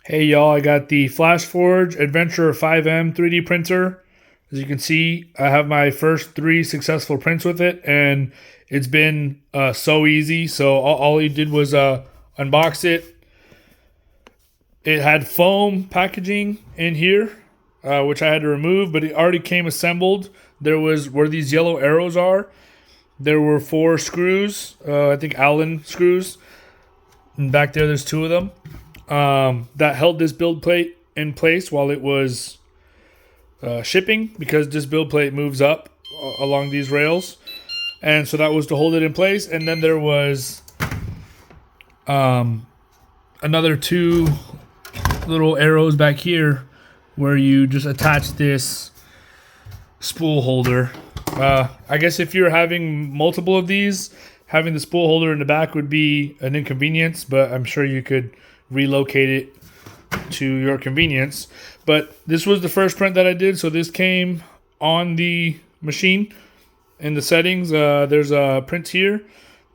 Hey y'all, I got the Flashforge Adventurer 5M 3D printer. As you can see, I have my first 3 successful prints with it, and it's been so easy. So all you did was unbox it. It had foam packaging in here, which I had to remove, but it already came assembled. There was where these yellow arrows are. There were 4 screws, I think Allen screws. And back there's 2 of them. That held this build plate in place while it was shipping, because this build plate moves up along these rails, and so that was to hold it in place. And then there was another 2 little arrows back here where you just attach this spool holder. I guess if you're having multiple of these, having the spool holder in the back would be an inconvenience, but I'm sure you could relocate it to your convenience. But this was the first print that I did, so this came on the machine. In the settings, there's a print here.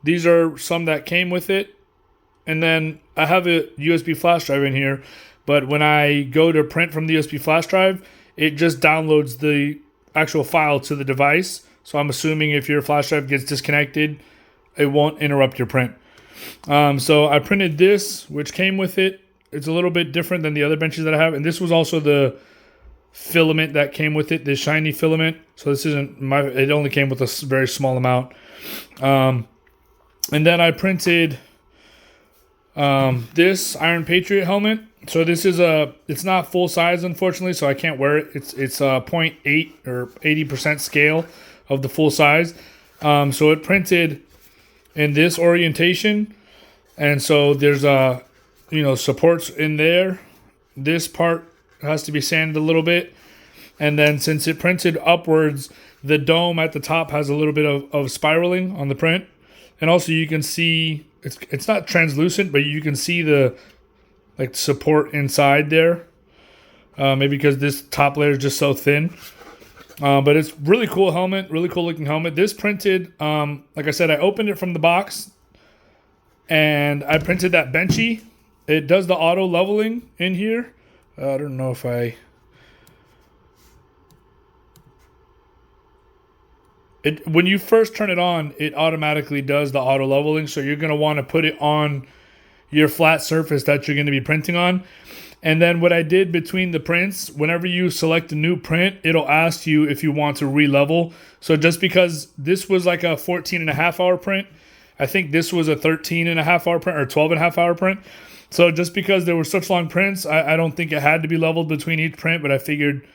These are some that came with it, and then I have a USB flash drive in here, but when I go to print from the USB flash drive, it just downloads the actual file to the device. So I'm assuming if your flash drive gets disconnected, it won't interrupt your print. So I printed this, which came with it. It's a little bit different than the other benches that I have. And this was also the filament that came with it, the shiny filament. So this isn't it only came with a very small amount. And then I printed this Iron Patriot helmet. So this is it's not full size, unfortunately, so I can't wear it. It's 0.8 or 80% scale of the full size. So it printed in this orientation, and so there's supports in there. This part has to be sanded a little bit, and then since it printed upwards, the dome at the top has a little bit of spiraling on the print. And also you can see it's not translucent, but you can see the support inside there, maybe because this top layer is just so thin. But it's really cool helmet, really cool looking helmet. This printed, like I said, I opened it from the box, and I printed that benchy. It does the auto leveling in here. I don't know if when you first turn it on, it automatically does the auto leveling. So you're going to want to put it on your flat surface that you're going to be printing on. And then what I did between the prints, whenever you select a new print, it'll ask you if you want to re-level. So just because this was like a 14.5-hour print, I think this was a 13.5-hour print or 12.5-hour print. So just because there were such long prints, I don't think it had to be leveled between each print, but I figured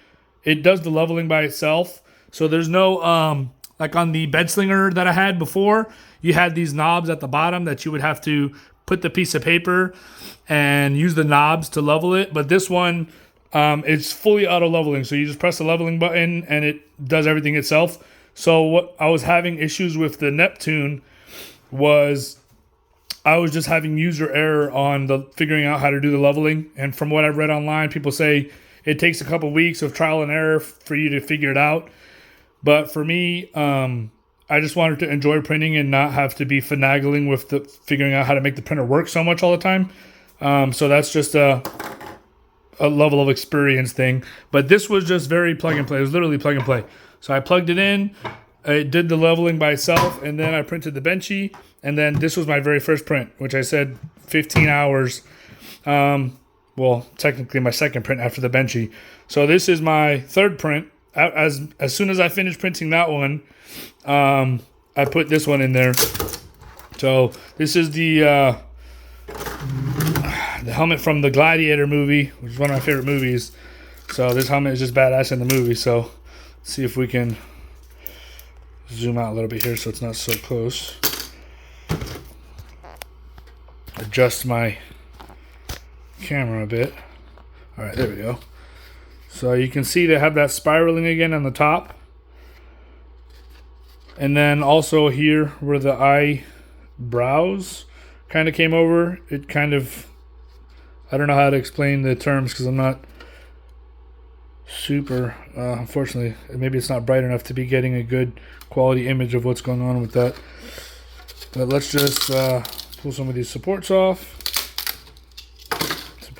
it does the leveling by itself. So there's no, like on the bed slinger that I had before, you had these knobs at the bottom that you would have to put the piece of paper and use the knobs to level it. But this one, it's fully auto leveling. So you just press the leveling button and it does everything itself. So what I was having issues with the Neptune was I was just having user error on the figuring out how to do the leveling. And from what I've read online, people say it takes a couple weeks of trial and error for you to figure it out. But for me, I just wanted to enjoy printing and not have to be finagling with the figuring out how to make the printer work so much all the time. So that's just a level of experience thing. But this was just very plug and play. It was literally plug and play. So I plugged it in. It did the leveling by itself. And then I printed the benchy. And then this was my very first print, which I said 15 hours. Well, technically my second print after the benchy. So this is my third print. As soon as I finished printing that one, I put this one in there. So this is the helmet from the Gladiator movie, which is one of my favorite movies. So this helmet is just badass in the movie. So let's see if we can zoom out a little bit here so it's not so close. Adjust my camera a bit. All right, there we go. So you can see they have that spiraling again on the top. And then also here where the eyebrows kind of came over, it kind of, I don't know how to explain the terms because I'm not super, unfortunately, maybe it's not bright enough to be getting a good quality image of what's going on with that. But let's just pull some of these supports off.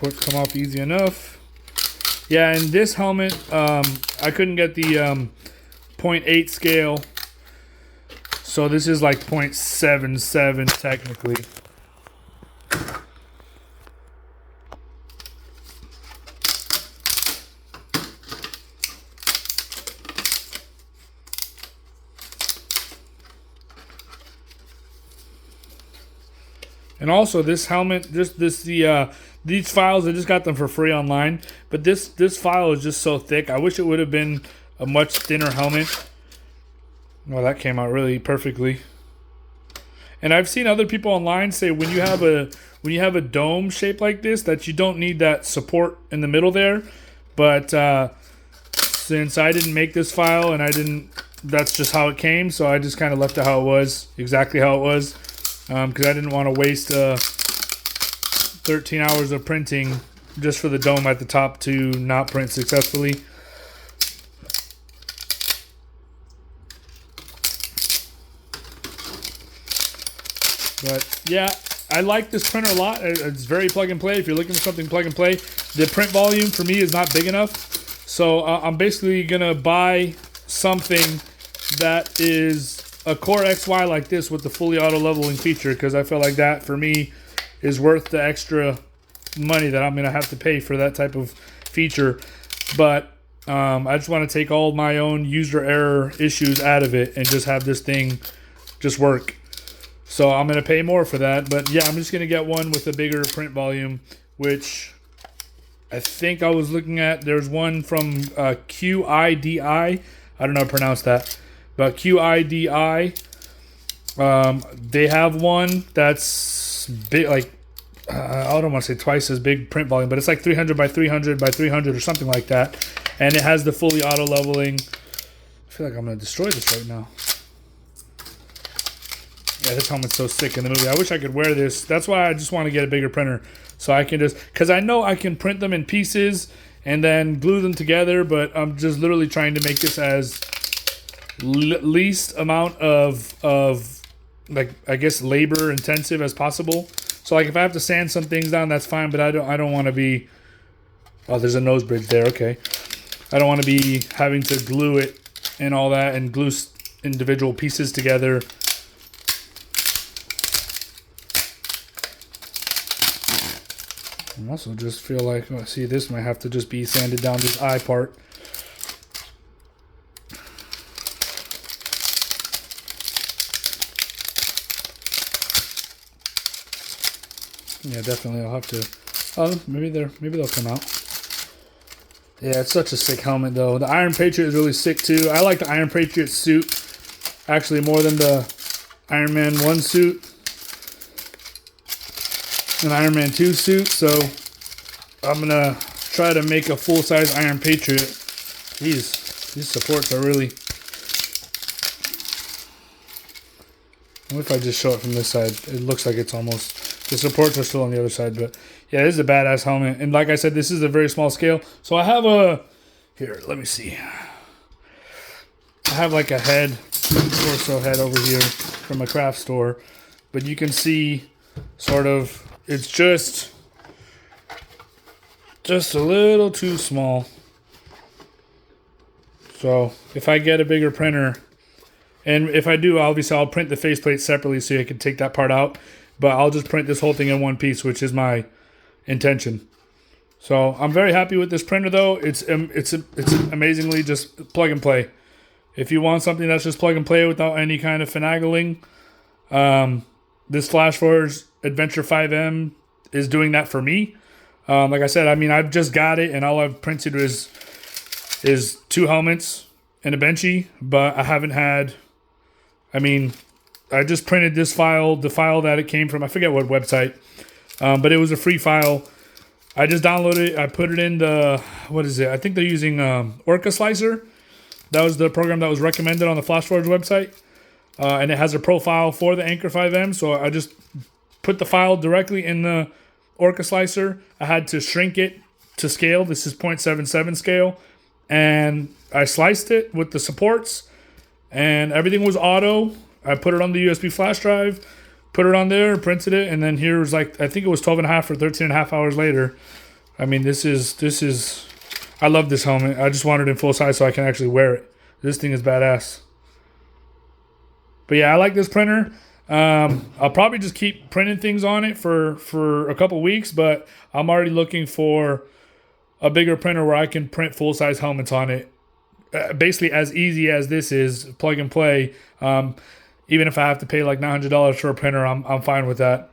come off easy enough. Yeah, and this helmet, I couldn't get the 0.8 scale. So this is like 0.77 technically. And also this helmet, these files, I just got them for free online. But this file is just so thick. I wish it would have been a much thinner helmet. Well, that came out really perfectly. And I've seen other people online say when you have a dome shape like this, that you don't need that support in the middle there. But since I didn't make this file and that's just how it came. So I just kind of left it how it was, exactly how it was. Because I didn't want to waste 13 hours of printing just for the dome at the top to not print successfully. But yeah, I like this printer a lot. It's very plug and play. If you're looking for something plug and play, the print volume for me is not big enough. So I'm basically going to buy something that is a Core XY like this with the fully auto leveling feature, because I feel like that for me is worth the extra money that I'm going to have to pay for that type of feature. But I just want to take all my own user error issues out of it and just have this thing just work. So I'm going to pay more for that. But yeah, I'm just going to get one with a bigger print volume, which I think I was looking at. There's one from QIDI. I don't know how to pronounce that. But QIDI, they have one that's big, like, I don't want to say twice as big print volume, but it's like 300 by 300 by 300 or something like that. And it has the fully auto leveling. I feel like I'm going to destroy this right now. Yeah, this helmet's so sick in the movie. I wish I could wear this. That's why I just want to get a bigger printer. So I can because I know I can print them in pieces and then glue them together, but I'm just literally trying to make this as least amount of like, I guess, labor intensive as possible. So like if I have to sand some things down, that's fine, but I don't want to be, oh, there's a nose bridge there, okay. I don't want to be having to glue it and all that and glue individual pieces together. I also just feel like, oh, see, this might have to just be sanded down, this eye part. Yeah, definitely. I'll have to. Oh, maybe they'll come out. Yeah, it's such a sick helmet though. The Iron Patriot is really sick too. I like the Iron Patriot suit actually more than the Iron Man 1 suit and Iron Man 2 suit. So I'm gonna try to make a full-size Iron Patriot. These supports are really. What if I just show it from this side? It looks like it's almost. The supports are still on the other side, but yeah, this is a badass helmet. And like I said, this is a very small scale. So I have a, here, let me see. I have like a head, torso head over here from a craft store. But you can see sort of, it's just a little too small. So if I get a bigger printer, and if I do, obviously I'll print the faceplate separately so you can take that part out. But I'll just print this whole thing in one piece, which is my intention. So I'm very happy with this printer, though. It's amazingly just plug and play. If you want something that's just plug and play without any kind of finagling, this Flashforge Adventurer 5M is doing that for me. Like I said, I mean, I've just got it, and all I've printed is 2 helmets and a benchy, but I haven't had. I mean, I just printed this file, the file that it came from. I forget what website, but it was a free file. I just downloaded it. I put it in the, what is it? I think they're using Orca Slicer. That was the program that was recommended on the Flashforge website. And it has a profile for the Anchor 5M. So I just put the file directly in the Orca Slicer. I had to shrink it to scale. This is 0.77 scale. And I sliced it with the supports. And everything was auto. I put it on the USB flash drive, put it on there, printed it, and then here's like, I think it was 12 and a half or 13 and a half hours later. I mean, this is. I love this helmet. I just want it in full size so I can actually wear it. This thing is badass. But yeah, I like this printer. I'll probably just keep printing things on it for a couple weeks, but I'm already looking for a bigger printer where I can print full size helmets on it. Basically, as easy as this is, plug and play. Even if I have to pay like $900 for a printer, I'm fine with that.